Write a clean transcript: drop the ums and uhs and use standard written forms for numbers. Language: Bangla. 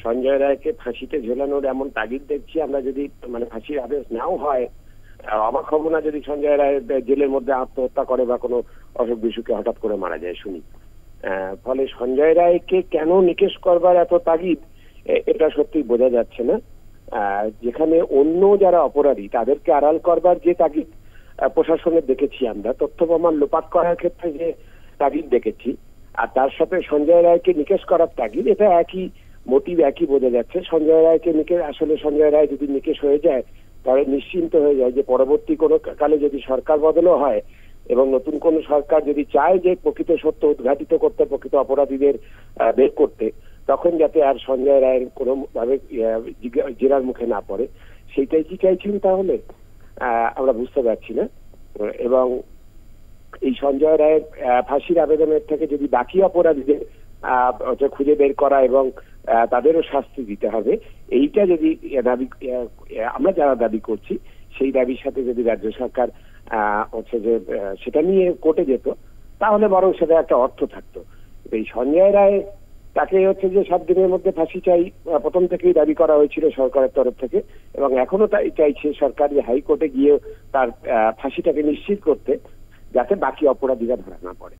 সঞ্জয় রায়কে ফাঁসিতে ঝোলানোর এমন তাগিদ দেখছি আমরা, যদি মানে ফাঁসির আদেশ নাও হয়, অবাক হব না যদি সঞ্জয় রায় জেলের মধ্যে আত্মহত্যা করে বা কোনো অসুখ বিসুখে হঠাৎ করে মারা যায় শুনি। ফলে সঞ্জয় রায়কে কেন নিকেশ করবার এত তাগিদ, এটা সত্যি বোঝা যাচ্ছে না। যেখানে অন্য যারা অপরাধী তাদেরকে আড়াল করবার যে তাগিদ প্রশাসনের দেখেছি আমরা, তথ্য প্রমাণ লোপাট করার ক্ষেত্রে যে তাগিদ দেখেছি, আর তার সাথে সঞ্জয় রায়কে নিকেশ করার তাগিদ, এটা একই মোটিভ, একই বোঝা যাচ্ছে। সঞ্জয় রায়কে নিকেশ, আসলে সঞ্জয় রায় যদি নিকেশ হয়ে যায় তাহলে নিশ্চিন্ত হয়ে যায় যে পরবর্তী কোনো কালে যদি সরকার বদলও হয় এবং নতুন কোন সরকার যদি চায় যে প্রকৃত সত্য উদ্ঘাটিত করতে, প্রকৃত অপরাধীদের বের করতে, তখন যাতে আর সঞ্জয় রায়ের কোনো ভাবে জেরার মুখে না পড়ে, সেইটাই কি চাইছেন তাহলে আমরা বুঝতে পারছি না। এবং এই সঞ্জয় রায়ের ফাঁসির আবেদনের থেকে যদি বাকি অপরাধীদের খুঁজে বের করা এবং তাদেরও শাস্তি দিতে হবে, এইটা যদি দাবি আমরা যারা দাবি করছি, সেই দাবির সাথে যদি রাজ্য সরকার হচ্ছে যে সেটা নিয়ে কোর্টে যেত, তাহলে বরং সেটা একটা অর্থ থাকতো। এই সঞ্জয় রায় তাকে হচ্ছে যে 7 দিনের মধ্যে ফাঁসি চাই, প্রথম থেকেই দাবি করা হয়েছিল সরকারের তরফ থেকে, এবং এখনো তাই চাইছে সরকার যে হাইকোর্টে গিয়ে তার ফাঁসিটাকে নিশ্চিত করতে, যাতে বাকি অপরাধীরা ধরা না পড়ে।